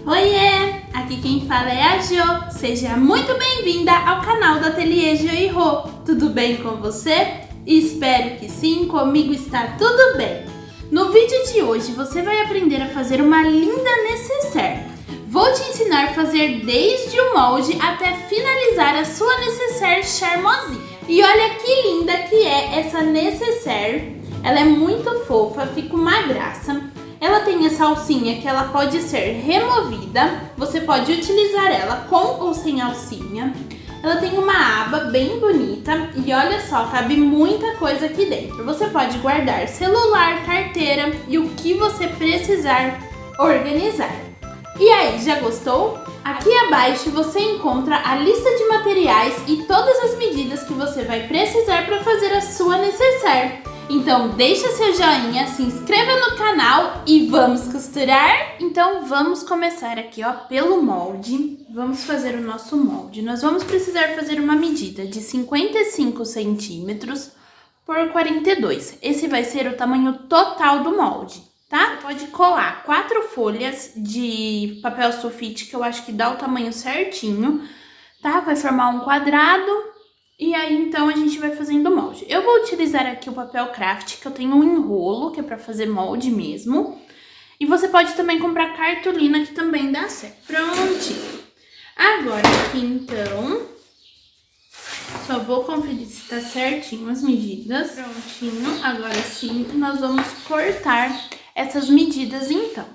Oiê! Aqui quem fala é a Jo. Seja muito bem-vinda ao canal do Ateliê Jo e Rô. Tudo bem com você? Espero que sim, comigo está tudo bem. No vídeo de hoje você vai aprender a fazer uma linda nécessaire. Vou te ensinar a fazer desde o molde até finalizar a sua nécessaire charmosinha. E olha que linda que é essa nécessaire. Ela é muito fofa, fica uma graça. Ela tem essa alcinha que ela pode ser removida. Você pode utilizar ela com ou sem alcinha. Ela tem uma aba bem bonita e olha só, cabe muita coisa aqui dentro. Você pode guardar celular, carteira e o que você precisar organizar. E aí, já gostou? Aqui abaixo você encontra a lista de materiais e todas as medidas que você vai precisar para fazer a sua nécessaire. Então deixa seu joinha, se inscreva no canal e vamos costurar? Então vamos começar aqui ó, pelo molde. Vamos fazer o nosso molde. Nós vamos precisar fazer uma medida de 55 centímetros por 42. Esse vai ser o tamanho total do molde, tá? Você pode colar 4 folhas de papel sulfite, que eu acho que dá o tamanho certinho, tá? Vai formar um quadrado. E aí, então, a gente vai fazendo o molde. Eu vou utilizar aqui o papel craft, que eu tenho um enrolo, que é pra fazer molde mesmo. E você pode também comprar cartolina, que também dá certo. Prontinho. Agora aqui, então, só vou conferir se tá certinho as medidas. Prontinho. Agora sim, nós vamos cortar essas medidas, então.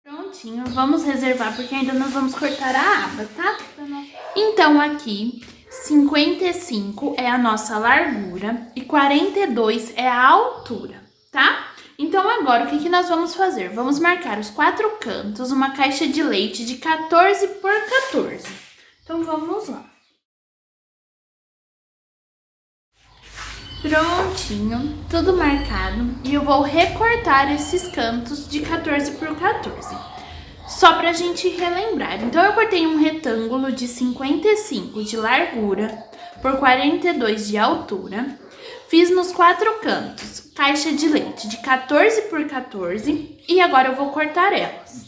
Prontinho, vamos reservar porque ainda nós vamos cortar a aba, tá? Então aqui, 55 é a nossa largura e 42 é a altura, tá? Então agora o que nós vamos fazer? Vamos marcar os 4 cantos, uma caixa de leite de 14 por 14. Então vamos lá. Prontinho, tudo marcado. E eu vou recortar esses cantos de 14 por 14. Só pra gente relembrar. Então eu cortei um retângulo de 55 de largura por 42 de altura. Fiz nos 4 cantos caixa de leite de 14 por 14. E agora eu vou cortar elas.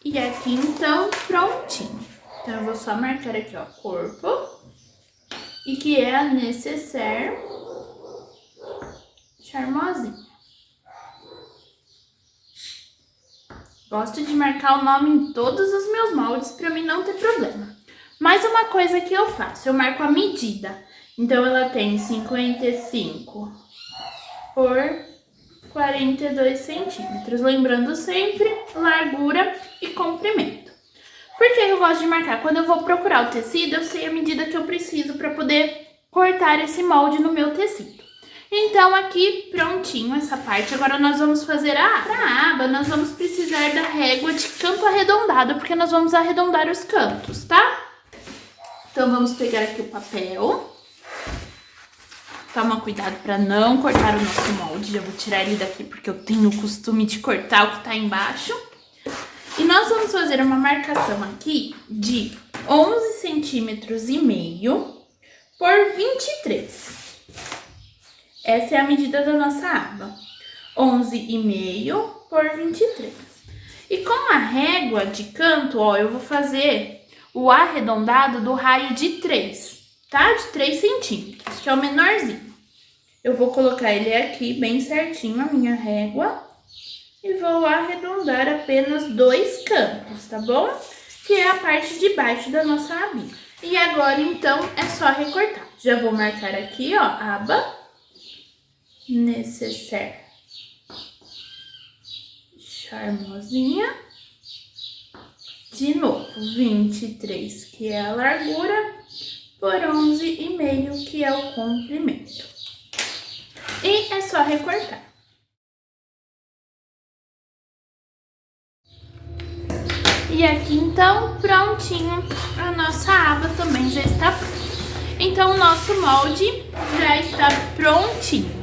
E aqui então, prontinho. Então eu vou só marcar aqui ó, corpo. E que é a nécessaire charmosinha. Gosto de marcar o nome em todos os meus moldes para mim não ter problema. Mais uma coisa que eu faço, eu marco a medida. Então ela tem 55 por 42 centímetros. Lembrando sempre largura e comprimento. Por que eu gosto de marcar? Quando eu vou procurar o tecido, eu sei a medida que eu preciso para poder cortar esse molde no meu tecido. Então, aqui, prontinho essa parte. Agora, nós vamos fazer a aba. Para a aba, nós vamos precisar da régua de canto arredondado, porque nós vamos arredondar os cantos, tá? Então, vamos pegar aqui o papel. Toma cuidado para não cortar o nosso molde. Já vou tirar ele daqui, porque eu tenho o costume de cortar o que tá embaixo. E nós vamos fazer uma marcação aqui de 11 centímetros e meio por 23. Essa é a medida da nossa aba. 11,5 por 23. E com a régua de canto, ó, eu vou fazer o arredondado do raio de 3, tá? De 3 centímetros, que é o menorzinho. Eu vou colocar ele aqui bem certinho, a minha régua. E vou arredondar apenas 2 cantos, tá bom? Que é a parte de baixo da nossa abinha. E agora, então, é só recortar. Já vou marcar aqui, ó, aba nécessaire charmosinha. De novo, 23, que é a largura, por 11,5, que é o comprimento. E é só recortar. E aqui, então, prontinho, a nossa aba também já está pronta. Então, o nosso molde já está prontinho.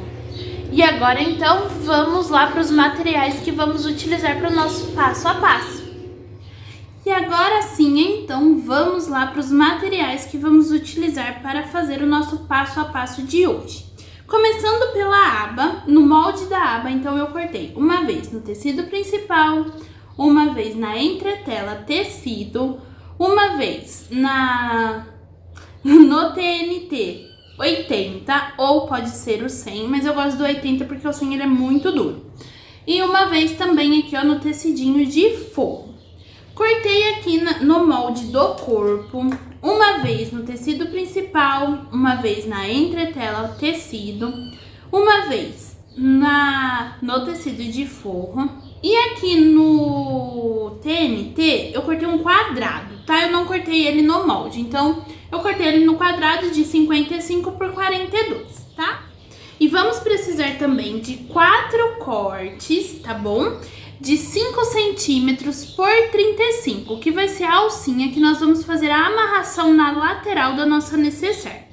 E agora, então, vamos lá para os materiais que vamos utilizar para o nosso passo a passo. E agora sim, então, vamos lá para os materiais que vamos utilizar para fazer o nosso passo a passo de hoje. Começando pela aba, no molde da aba, então eu cortei uma vez no tecido principal, uma vez na entretela tecido, uma vez no TNT 80, ou pode ser o 100, mas eu gosto do 80 porque o 100 ele é muito duro. E uma vez também aqui, ó, no tecidinho de forro. Cortei aqui no molde do corpo, uma vez no tecido principal, uma vez na entretela tecido, uma vez no tecido de forro. E aqui no TNT eu cortei um quadrado, tá? Eu não cortei ele no molde, então eu cortei ele no quadrado de 55 por 42, tá? E vamos precisar também de 4 cortes, tá bom? De 5 centímetros por 35, que vai ser a alcinha que nós vamos fazer a amarração na lateral da nossa necessaire.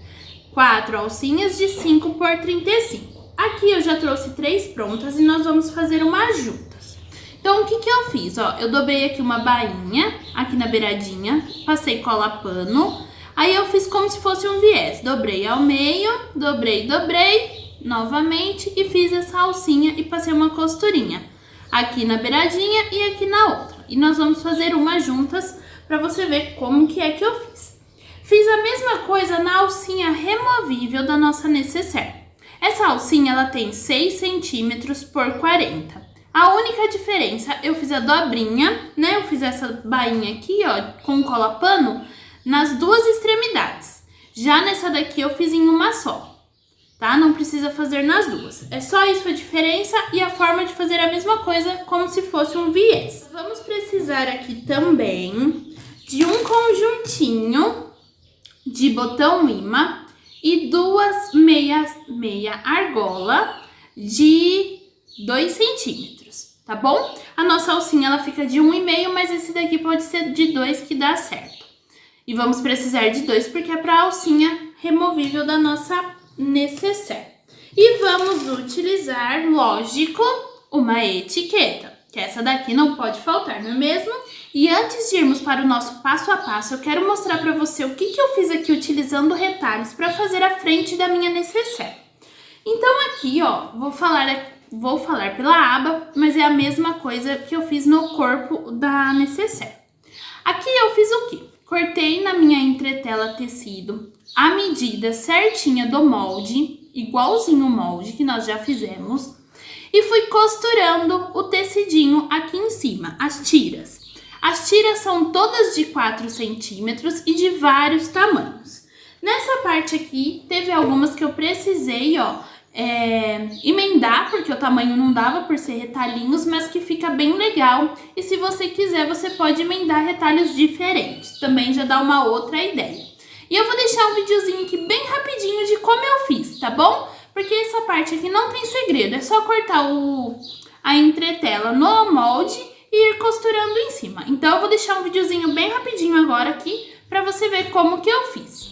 4 alcinhas de 5 por 35. Aqui eu já trouxe 3 prontas e nós vamos fazer umas juntas. Então, o que eu fiz? Ó, eu dobrei aqui uma bainha, aqui na beiradinha, passei cola pano, aí eu fiz como se fosse um viés. Dobrei ao meio, dobrei novamente e fiz essa alcinha e passei uma costurinha aqui na beiradinha e aqui na outra. E nós vamos fazer uma juntas para você ver como que é que eu fiz. Fiz a mesma coisa na alcinha removível da nossa necessaire. Essa alcinha ela tem 6 centímetros por 40. A única diferença, eu fiz a dobrinha, né? Eu fiz essa bainha aqui, ó, com cola pano nas duas extremidades. Já nessa daqui eu fiz em uma só. Tá? Não precisa fazer nas duas. É só isso a diferença e a forma de fazer a mesma coisa, como se fosse um viés. Vamos precisar aqui também de um conjuntinho de botão imã e 2 meia argola de 2 centímetros, tá bom? A nossa alcinha ela fica de 1,5, mas esse daqui pode ser de 2 que dá certo. E vamos precisar de 2 porque é para a alcinha removível da nossa necessaire. E vamos utilizar, lógico, uma etiqueta, que essa daqui não pode faltar, não é mesmo? E antes de irmos para o nosso passo a passo, eu quero mostrar para você o que eu fiz aqui utilizando retalhos para fazer a frente da minha necessaire. Então aqui, ó, vou falar pela aba, mas é a mesma coisa que eu fiz no corpo da necessaire. Aqui eu fiz o quê? Cortei na minha entretela tecido a medida certinha do molde, igualzinho o molde que nós já fizemos, e fui costurando o tecidinho aqui em cima, as tiras. As tiras são todas de 4 centímetros e de vários tamanhos. Nessa parte aqui, teve algumas que eu precisei, ó, emendar, porque o tamanho não dava por ser retalhinhos, mas que fica bem legal. E se você quiser, você pode emendar retalhos diferentes, também já dá uma outra ideia. E eu vou deixar um videozinho aqui bem rapidinho de como eu fiz, tá bom? Porque essa parte aqui não tem segredo, é só cortar a entretela no molde e ir costurando em cima. Então eu vou deixar um videozinho bem rapidinho agora aqui pra você ver como que eu fiz.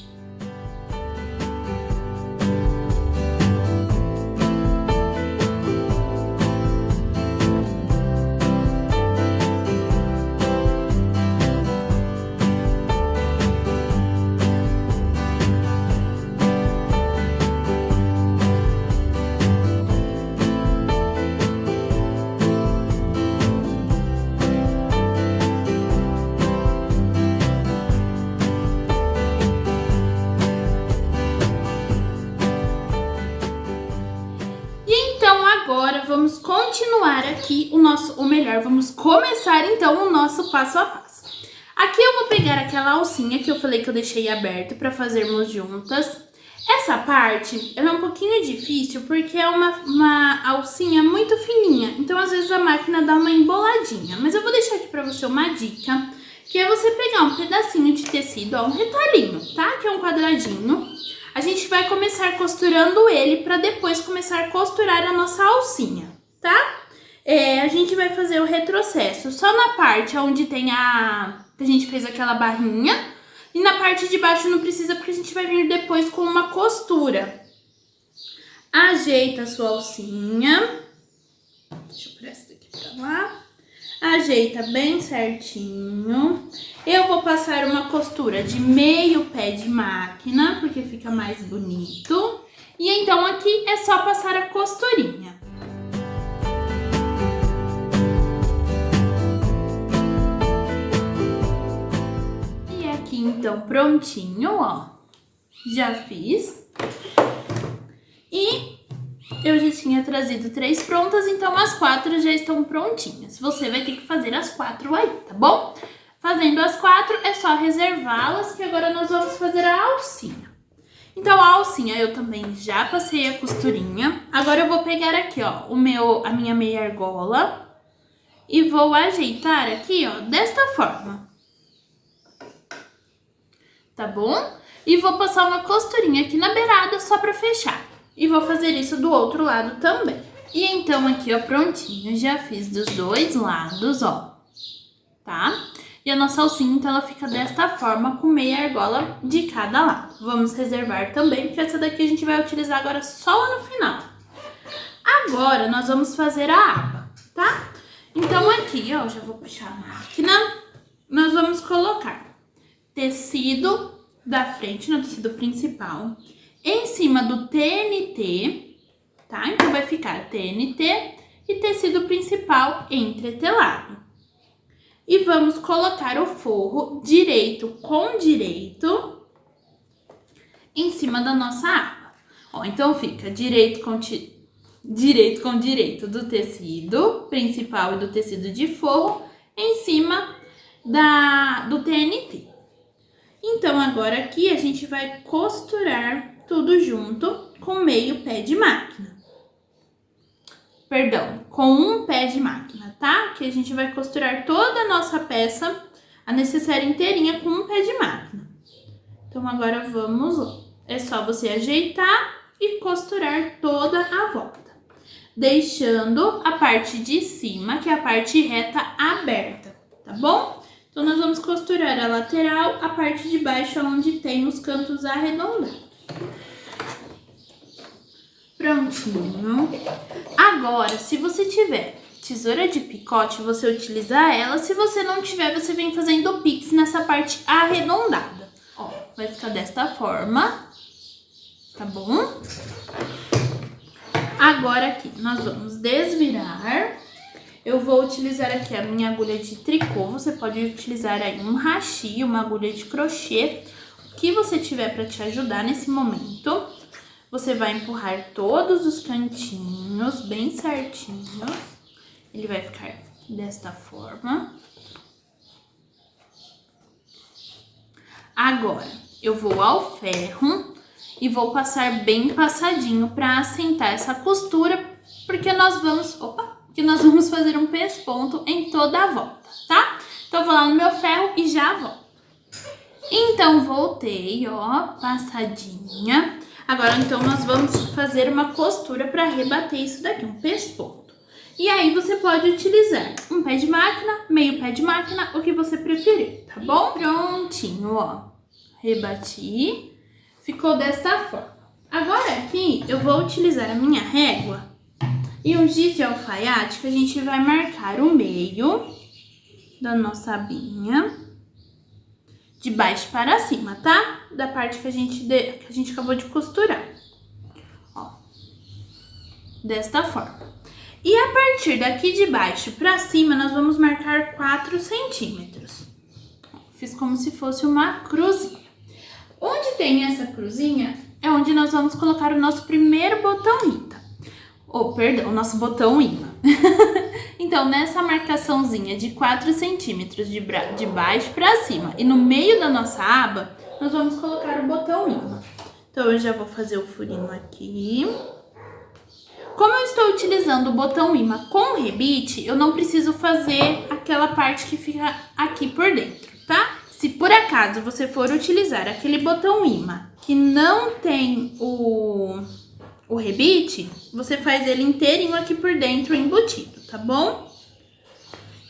Agora vamos continuar aqui vamos começar então o nosso passo a passo. Aqui eu vou pegar aquela alcinha que eu falei que eu deixei aberta para fazermos juntas. Essa parte ela é um pouquinho difícil porque é uma alcinha muito fininha, então às vezes a máquina dá uma emboladinha. Mas eu vou deixar aqui para você uma dica, que é você pegar um pedacinho de tecido, ó, um retalhinho, tá? Que é um quadradinho. A gente vai começar costurando ele para depois começar a costurar a nossa alcinha, tá? A gente vai fazer o retrocesso só na parte onde tem que a gente fez aquela barrinha, e na parte de baixo não precisa porque a gente vai vir depois com uma costura. Ajeita a sua alcinha. Deixa eu pôr essa daqui pra lá. Ajeita bem certinho. Eu vou passar uma costura de meio pé de máquina, porque fica mais bonito. E então aqui é só passar a costurinha. E aqui então prontinho, ó. Já fiz. E eu já tinha trazido 3 prontas, então as 4 já estão prontinhas. Você vai ter que fazer as 4 aí, tá bom? Fazendo as 4 é só reservá-las, que agora nós vamos fazer a alcinha. Então a alcinha eu também já passei a costurinha. Agora eu vou pegar aqui, ó, a minha meia argola e vou ajeitar aqui, ó, desta forma. Tá bom? E vou passar uma costurinha aqui na beirada só pra fechar. E vou fazer isso do outro lado também. E então aqui, ó, prontinho, já fiz dos 2 lados, ó. Tá? E a nossa alcinha, então, ela fica desta forma, com meia argola de cada lado. Vamos reservar também, porque essa daqui a gente vai utilizar agora só lá no final. Agora, nós vamos fazer a aba, tá? Então aqui, ó, já vou puxar a máquina. Nós vamos colocar tecido da frente, no tecido principal, em cima do TNT, tá? Então vai ficar TNT e tecido principal entretelado. E vamos colocar o forro direito com direito em cima da nossa aba. Ó, então fica direito com direito do tecido principal e do tecido de forro em cima do TNT. Então agora aqui a gente vai costurar tudo junto com meio pé de máquina. Perdão, com um pé de máquina, tá? Que a gente vai costurar toda a nossa peça, a necessária inteirinha, com um pé de máquina. Então agora vamos, ó. É só você ajeitar e costurar toda a volta, deixando a parte de cima, que é a parte reta, aberta, tá bom? Então nós vamos costurar a lateral, a parte de baixo, onde tem os cantos arredondados. Prontinho. Agora, se você tiver tesoura de picote, você utilizar ela. Se você não tiver, você vem fazendo o pix nessa parte arredondada. Ó, vai ficar desta forma, tá bom? Agora aqui, nós vamos desvirar. Eu vou utilizar aqui a minha agulha de tricô. Você pode utilizar aí um hashi, uma agulha de crochê, o que você tiver para te ajudar nesse momento. Você vai empurrar todos os cantinhos bem certinhos. Ele vai ficar desta forma. Agora, eu vou ao ferro e vou passar bem passadinho para assentar essa costura, porque nós vamos fazer um pesponto em toda a volta, tá? Então, eu vou lá no meu ferro e já volto. Então, voltei, ó, passadinha. Agora, então, nós vamos fazer uma costura para rebater isso daqui, um pesponto. E aí, você pode utilizar um pé de máquina, meio pé de máquina, o que você preferir, tá bom? Prontinho, ó. Rebati. Ficou desta forma. Agora, aqui, eu vou utilizar a minha régua e um giz de alfaiate, que a gente vai marcar o meio da nossa abinha. De baixo para cima, tá? Da parte que a gente acabou de costurar. Ó. Desta forma. E a partir daqui de baixo para cima, nós vamos marcar 4 centímetros. Fiz como se fosse uma cruzinha. Onde tem essa cruzinha, é onde nós vamos colocar o nosso primeiro botão ITA. O nosso botão imã. Então, nessa marcaçãozinha de 4 centímetros de baixo para cima e no meio da nossa aba, nós vamos colocar o botão imã. Então, eu já vou fazer o furinho aqui. Como eu estou utilizando o botão imã com rebite, eu não preciso fazer aquela parte que fica aqui por dentro, tá? Se por acaso você for utilizar aquele botão imã que não tem o rebite, você faz ele inteirinho aqui por dentro, embutido, tá bom?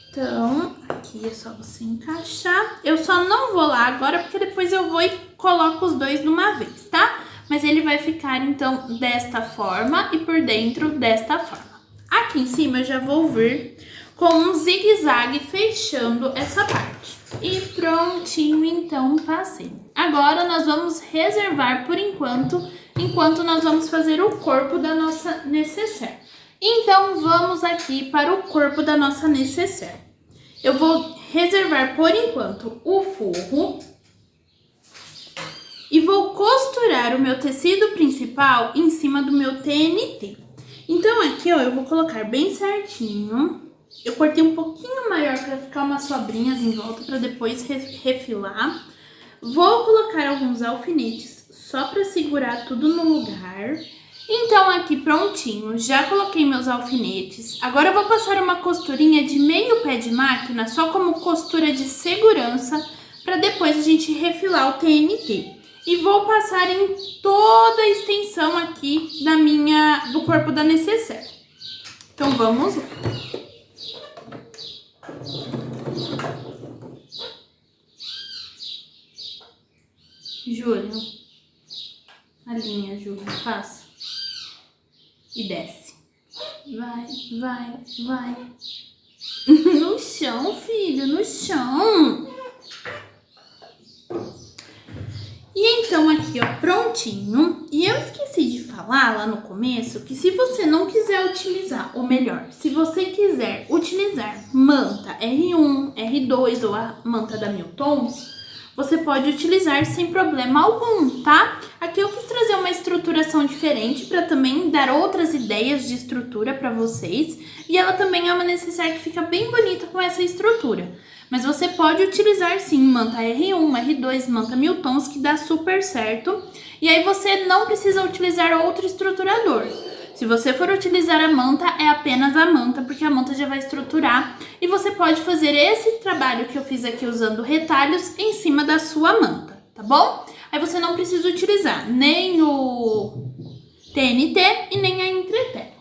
Então, aqui é só você encaixar. Eu só não vou lá agora, porque depois eu vou e coloco os dois de uma vez, tá? Mas ele vai ficar, então, desta forma e por dentro desta forma. Aqui em cima eu já vou vir com um zigue-zague fechando essa parte. E prontinho, então, passei. Agora, nós vamos reservar, por enquanto, enquanto nós vamos fazer o corpo da nossa nécessaire. Então, vamos aqui para o corpo da nossa nécessaire. Eu vou reservar, por enquanto, o forro e vou costurar o meu tecido principal em cima do meu TNT. Então, aqui, ó, eu vou colocar bem certinho. Eu cortei um pouquinho maior para ficar umas sobrinhas em volta para depois refilar. Vou colocar alguns alfinetes só para segurar tudo no lugar. Então, aqui prontinho, já coloquei meus alfinetes. Agora eu vou passar uma costurinha de meio pé de máquina, só como costura de segurança, para depois a gente refilar o TNT. E vou passar em toda a extensão aqui do corpo da nécessaire. Então, vamos lá. Júlia, a linha, Júlia, passa. E desce. Vai, vai, vai. No chão, filho, no chão. E então aqui, ó, prontinho. E eu esqueci de falar lá no começo que se você não quiser utilizar, ou melhor, se você quiser utilizar manta R1, R2 ou a manta da Mil Tons, você pode utilizar sem problema algum, tá? Aqui eu quis trazer uma estruturação diferente para também dar outras ideias de estrutura para vocês. E ela também é uma necessaire que fica bem bonita com essa estrutura. Mas você pode utilizar sim manta R1, R2, manta Mil Tons, que dá super certo. E aí você não precisa utilizar outro estruturador. Se você for utilizar a manta, é apenas a manta, porque a manta já vai estruturar. E você pode fazer esse trabalho que eu fiz aqui usando retalhos em cima da sua manta, tá bom? Aí você não precisa utilizar nem o TNT e nem a entretela.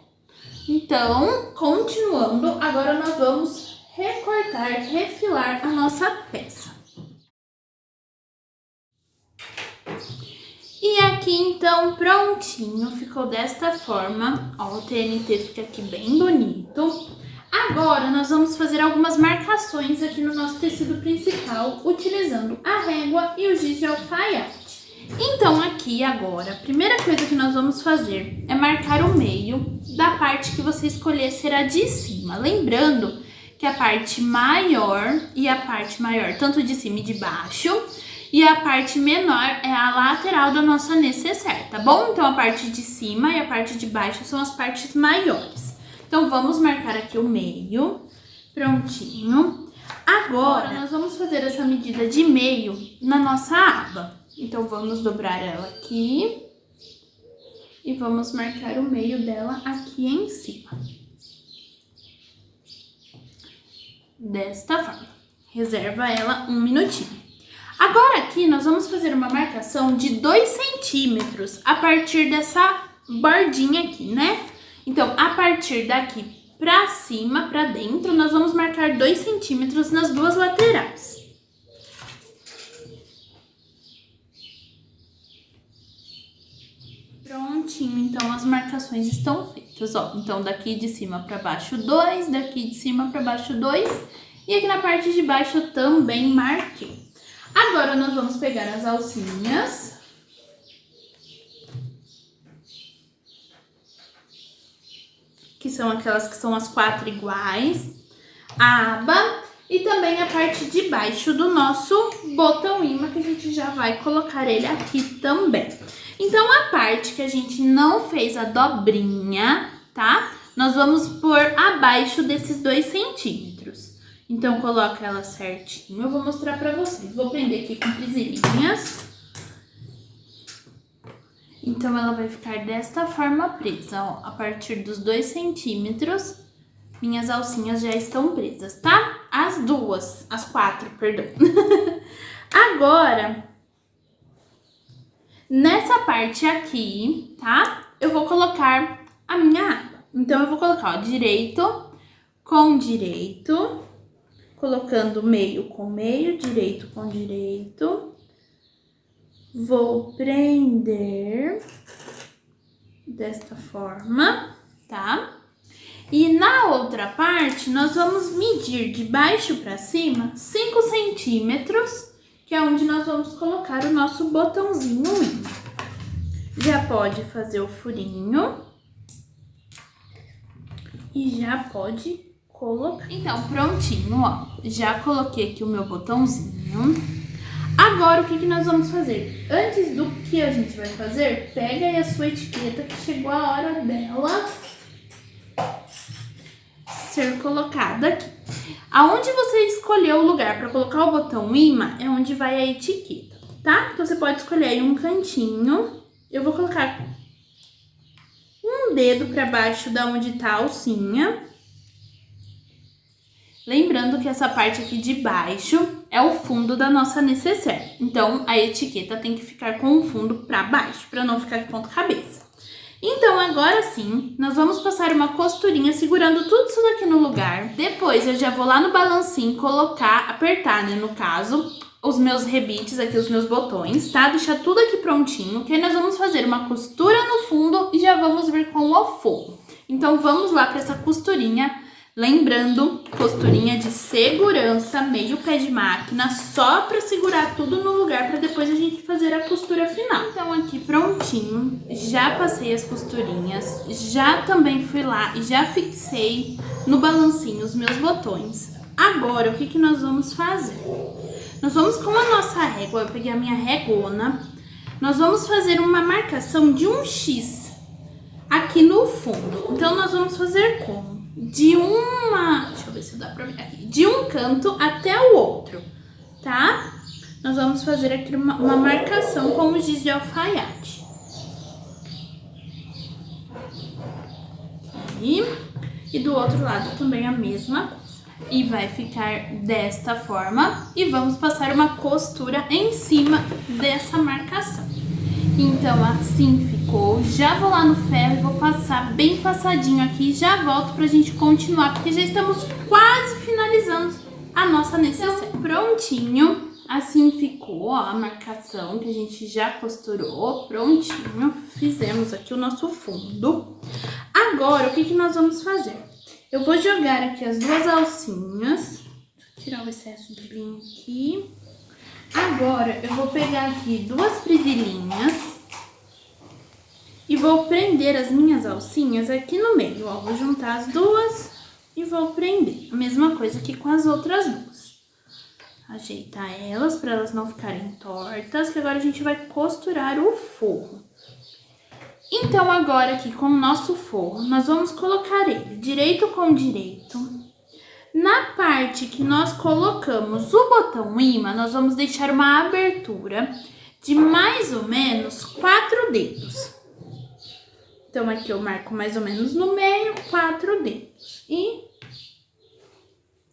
Então, continuando, agora nós vamos recortar, refilar a nossa peça. E aqui, então, prontinho, ficou desta forma. Ó, o TNT fica aqui bem bonito. Agora, nós vamos fazer algumas marcações aqui no nosso tecido principal, utilizando a régua e o giz de alfaiate. Então, aqui agora, a primeira coisa que nós vamos fazer é marcar o meio da parte que você escolher ser a de cima. Lembrando que a parte maior e a parte maior, tanto de cima e de baixo, e a parte menor é a lateral da nossa nécessaire, tá bom? Então, a parte de cima e a parte de baixo são as partes maiores. Então, vamos marcar aqui o meio, prontinho. Agora, nós vamos fazer essa medida de meio na nossa aba. Então, vamos dobrar ela aqui e vamos marcar o meio dela aqui em cima. Desta forma. Reserva ela um minutinho. Agora aqui nós vamos fazer uma marcação de 2 centímetros a partir dessa bordinha aqui, né? Então, a partir daqui pra cima, pra dentro, nós vamos marcar 2 centímetros nas duas laterais. Prontinho, então as marcações estão feitas, ó. Então, daqui de cima pra baixo 2, daqui de cima pra baixo 2 e aqui na parte de baixo eu também marquei. Agora, nós vamos pegar as alcinhas. Que são aquelas que são as 4 iguais. A aba e também a parte de baixo do nosso botão imã, que a gente já vai colocar ele aqui também. Então, a parte que a gente não fez a dobrinha, tá? Nós vamos pôr abaixo desses 2 centímetros. Então, coloca ela certinho. Eu vou mostrar pra vocês. Vou prender aqui com presilhinhas. Então, ela vai ficar desta forma presa, ó. A partir dos 2 centímetros, minhas alcinhas já estão presas, tá? As 4, perdão. Agora, nessa parte aqui, tá? Eu vou colocar a minha aba. Então, eu vou colocar, ó, direito com direito. Colocando meio com meio, direito com direito. Vou prender desta forma, tá? E na outra parte, nós vamos medir de baixo para cima 5 centímetros, que é onde nós vamos colocar o nosso botãozinho imã. já pode fazer o furinho e já pode colocar. Então, prontinho, ó. Já coloquei aqui o meu botãozinho. Agora, o que nós vamos fazer? Antes do que a gente vai fazer, pega aí a sua etiqueta que chegou a hora dela ser colocada aqui. Aonde você escolheu o lugar para colocar o botão imã é onde vai a etiqueta, tá? Então, você pode escolher aí um cantinho. Eu vou colocar um dedo para baixo da onde tá a alcinha. Lembrando que essa parte aqui de baixo é o fundo da nossa necessaire. Então, a etiqueta tem que ficar com o fundo para baixo, para não ficar de ponta cabeça. Então, agora sim, nós vamos passar uma costurinha segurando tudo isso daqui no lugar. Depois, eu já vou lá no balancinho colocar, apertar, né, no caso, os meus rebites aqui, os meus botões, tá? Deixar tudo aqui prontinho, que aí nós vamos fazer uma costura no fundo e já vamos vir com o forro. Então, vamos lá para essa costurinha. Lembrando, costurinha de segurança, meio pé de máquina, só para segurar tudo no lugar para depois a gente fazer a costura final. Então aqui prontinho, já passei as costurinhas, já também fui lá e já fixei no balancinho os meus botões. Agora, o que nós vamos fazer? Nós vamos com a nossa régua, eu peguei a minha régona, nós vamos fazer uma marcação de um X aqui no fundo. Então nós vamos fazer como? Deixa eu ver se dá pra ver aqui, de um canto até o outro, tá? Nós vamos fazer aqui uma marcação com o giz de alfaiate. E do outro lado também a mesma coisa. E vai ficar desta forma e vamos passar uma costura em cima dessa marcação. Então, assim ficou. Já vou lá no ferro e vou passar bem passadinho aqui. Já volto pra gente continuar, porque já estamos quase finalizando a nossa necessaire. Então, prontinho. Assim ficou, ó, a marcação que a gente já costurou. Prontinho. Fizemos aqui o nosso fundo. Agora, o que nós vamos fazer? Eu vou jogar aqui as duas alcinhas. Deixa eu tirar o excesso de linha aqui. Agora, eu vou pegar aqui duas presilhinhas e vou prender as minhas alcinhas aqui no meio, ó. Vou juntar as duas e vou prender. A mesma coisa que com as outras duas. Ajeitar elas para elas não ficarem tortas, que agora a gente vai costurar o forro. Então, agora aqui com o nosso forro, nós vamos colocar ele direito com direito. Na parte que nós colocamos o botão imã, nós vamos deixar uma abertura de mais ou menos 4 dedos. Então, aqui eu marco mais ou menos no meio, 4 dedos. E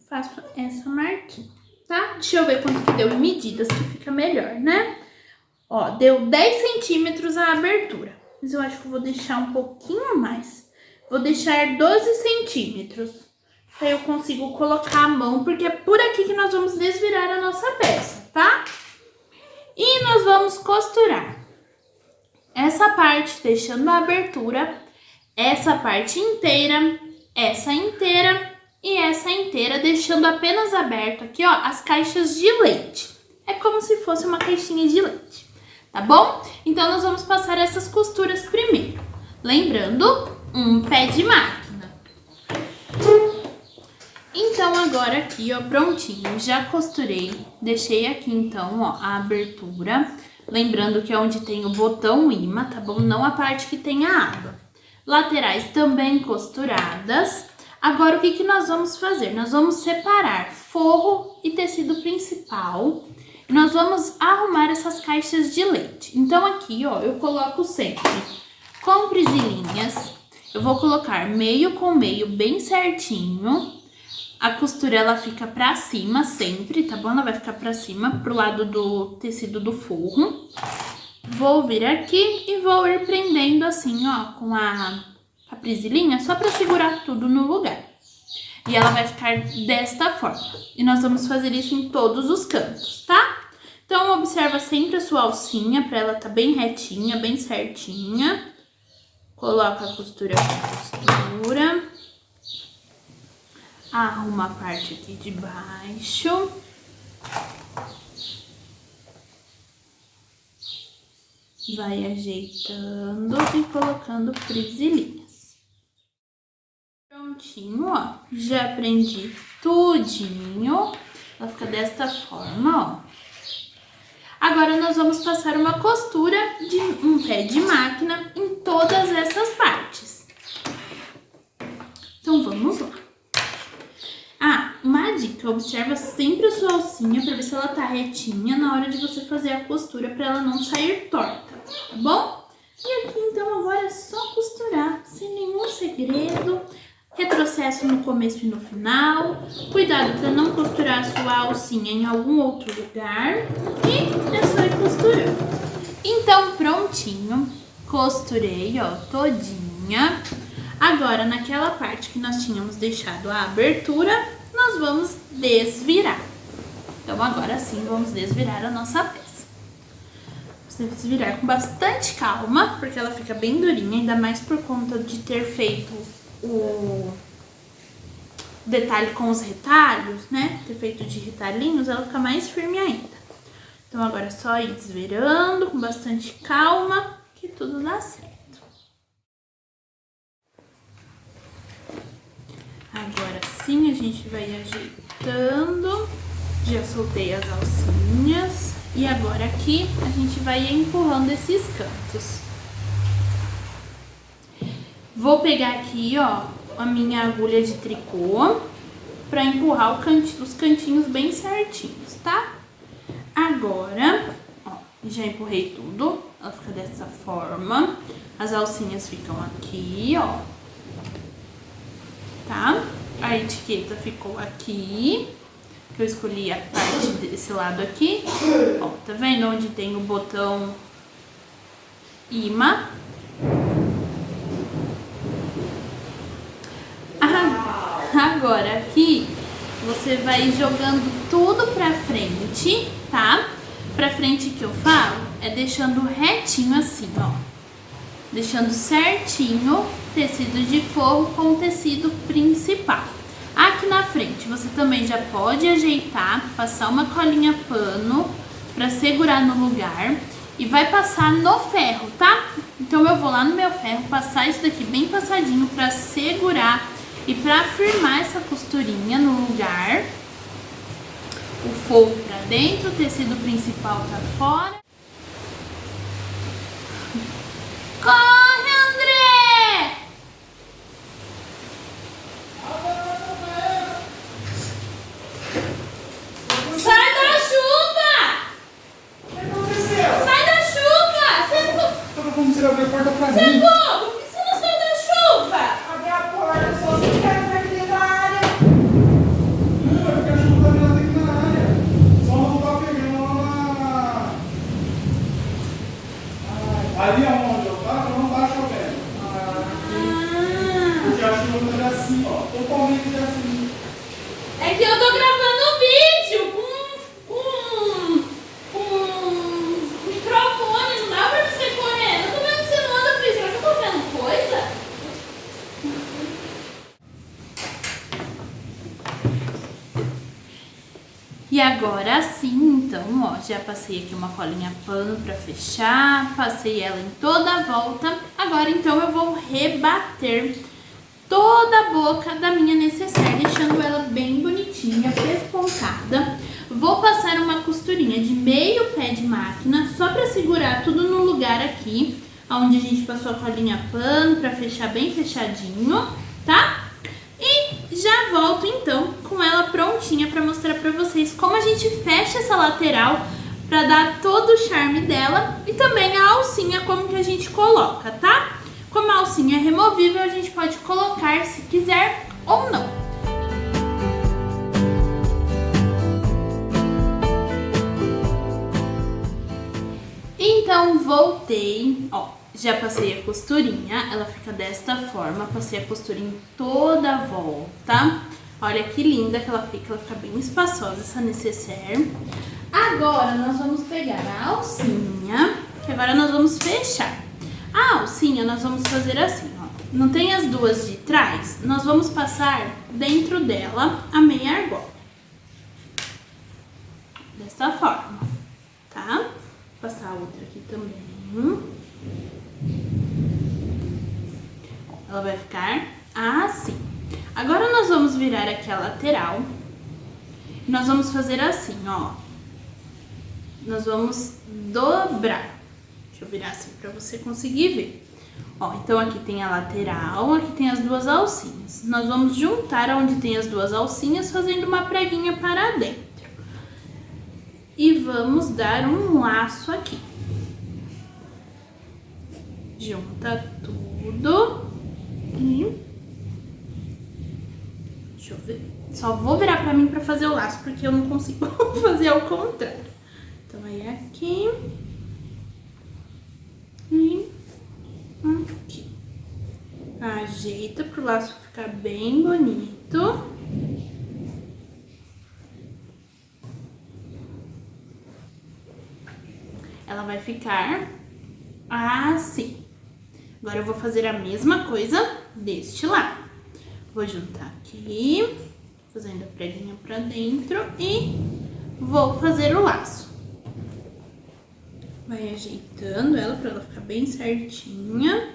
faço essa marquinha, tá? Deixa eu ver quanto que deu em medidas, que fica melhor, né? Ó, deu 10 centímetros a abertura. Mas eu acho que eu vou deixar um pouquinho mais. Vou deixar 12 centímetros. Aí eu consigo colocar a mão, porque é por aqui que nós vamos desvirar a nossa peça, tá? E nós vamos costurar essa parte, deixando a abertura, essa parte inteira, essa inteira e essa inteira, deixando apenas aberto aqui, ó, as caixas de leite. É como se fosse uma caixinha de leite, tá bom? Então, nós vamos passar essas costuras primeiro. Lembrando, um pé de máquina. Então, agora aqui, ó, prontinho, já costurei, deixei aqui então, ó, a abertura, lembrando que é onde tem o botão imã, tá bom? Não a parte que tem a aba. Laterais também costuradas. Agora, o que nós vamos fazer? Nós vamos separar forro e tecido principal. E nós vamos arrumar essas caixas de leite. Então, aqui, ó, eu coloco sempre com presilhinhas. Eu vou colocar meio com meio bem certinho. A costura, ela fica pra cima sempre, tá bom? Ela vai ficar pra cima, pro lado do tecido do forro. Vou vir aqui e vou ir prendendo assim, ó, com a presilhinha, só pra segurar tudo no lugar. E ela vai ficar desta forma. E nós vamos fazer isso em todos os cantos, tá? Então, observa sempre a sua alcinha, pra ela tá bem retinha, bem certinha. Coloca a costura com costura. Arruma a parte aqui de baixo. vai ajeitando e colocando presilhinhas. Prontinho, ó. Já prendi tudinho. Ela fica desta forma, ó. Agora nós vamos passar uma costura de um pé de máquina em todas essas partes. Então vamos lá. Ah, uma dica, observa sempre a sua alcinha para ver se ela tá retinha na hora de você fazer a costura, para ela não sair torta, tá bom? E aqui então agora é só costurar, sem nenhum segredo, retrocesso no começo e no final, cuidado para não costurar a sua alcinha em algum outro lugar e é só ir costurando. Então prontinho, costurei, ó, todinha. Agora, naquela parte que nós tínhamos deixado a abertura, nós vamos desvirar. Então, agora sim, vamos desvirar a nossa peça. Você deve desvirar com bastante calma, porque ela fica bem durinha, ainda mais por conta de ter feito o detalhe com os retalhos, né? Ter feito de retalhinhos, ela fica mais firme ainda. Então, agora é só ir desvirando com bastante calma, que tudo dá certo. Agora sim a gente vai ajeitando, já soltei as alcinhas e agora aqui a gente vai empurrando esses cantos. Vou pegar aqui, ó, a minha agulha de tricô para empurrar os cantinhos bem certinhos, tá? Agora, ó, já empurrei tudo, ela fica dessa forma, as alcinhas ficam aqui, ó. Tá? A etiqueta ficou aqui, que eu escolhi a parte desse lado aqui. Ó, tá vendo onde tem o botão imã? Agora aqui, você vai jogando tudo pra frente, tá? Pra frente que eu falo, é deixando retinho assim, ó. Deixando certinho tecido de forro com o tecido principal. Aqui na frente você também já pode ajeitar, passar uma colinha pano para segurar no lugar e vai passar no ferro, tá? Então eu vou lá no meu ferro passar isso daqui bem passadinho para segurar e para firmar essa costurinha no lugar. O forro para dentro, o tecido principal para fora. Corre, André! Sai da chuva! O que aconteceu? Sai da chuva! Você Como você abriu a porta pra mim? Cebola, por que você não sai da chuva? Abri a porta, só se quer entrar aqui dentro da área. Não, é porque a chuva tá virando aqui na área. Só não tá pegando lá na... Ali aonde eu tava, não tá chovendo. Porque a chuva tá assim, ó. Totalmente assim. É que eu tô gravando vídeo com microfone, não dá pra você correr. Eu tô vendo que você não anda feliz, será que eu tô vendo coisa? E agora sim, então, ó, já passei aqui uma colinha pano pra fechar, passei ela em toda a volta. Agora, então, eu vou rebater toda a boca da minha necessaire, deixando ela bem bonitinha, pespontada. Vou passar uma costurinha de meio pé de máquina, só pra segurar tudo no lugar aqui, onde a gente passou a colinha pano, pra fechar bem fechadinho, tá? E já volto então com ela prontinha para mostrar para vocês como a gente fecha essa lateral para dar todo o charme dela e também a alcinha como que a gente coloca, tá? Como a alcinha é removível, a gente pode colocar se quiser ou não. Então voltei, ó. Já passei a costurinha, ela fica desta forma, passei a costura em toda a volta. Olha que linda que ela fica bem espaçosa essa necessaire. Agora nós vamos pegar a alcinha, que agora nós vamos fechar. A alcinha nós vamos fazer assim, ó. Não tem as duas de trás? Nós vamos passar dentro dela a meia argola. Dessa forma, tá? Vou passar a outra aqui também. Ela vai ficar assim. Agora nós vamos virar aqui a lateral. Nós vamos fazer assim, ó. Nós vamos dobrar. Deixa eu virar assim pra você conseguir ver. Ó, então aqui tem a lateral, aqui tem as duas alcinhas. Nós vamos juntar onde tem as duas alcinhas, fazendo uma preguinha para dentro. E vamos dar um laço aqui. Junta tudo. E... deixa eu ver. Só vou virar pra mim pra fazer o laço, porque eu não consigo fazer ao contrário. Então aí aqui. E aqui. Ajeita pro laço ficar bem bonito. Ela vai ficar assim. Agora eu vou fazer a mesma coisa deste lado. Vou juntar aqui, fazendo a preguinha pra dentro e vou fazer o laço. Vai ajeitando ela pra ela ficar bem certinha.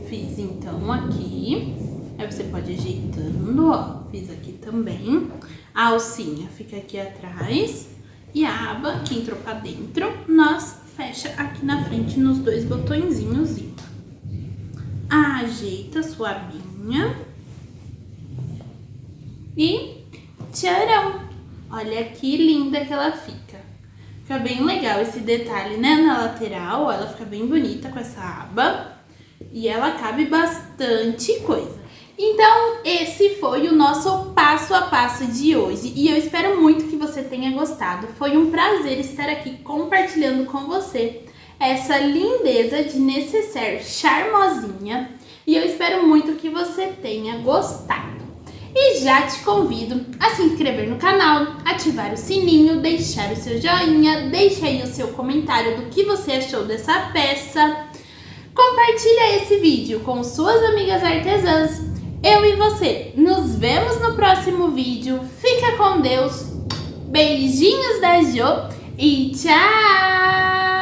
Fiz então aqui, aí você pode ir ajeitando, ó, fiz aqui também. A alcinha fica aqui atrás e a aba que entrou pra dentro, nós fecha aqui na frente nos dois botõezinhos. Ajeita a sua abinha e tcharam! Olha que linda que ela fica. Fica bem legal esse detalhe, né, na lateral, ó, ela fica bem bonita com essa aba. E ela cabe bastante coisa. Então, esse foi o nosso passo a passo de hoje. E eu espero muito que você tenha gostado. Foi um prazer estar aqui compartilhando com você essa lindeza de necessaire charmosinha. E eu espero muito que você tenha gostado. E já te convido a se inscrever no canal, ativar o sininho, deixar o seu joinha, deixa aí o seu comentário do que você achou dessa peça. Compartilha esse vídeo com suas amigas artesãs. Eu e você nos vemos no próximo vídeo. Fica com Deus. Beijinhos da Jo e tchau!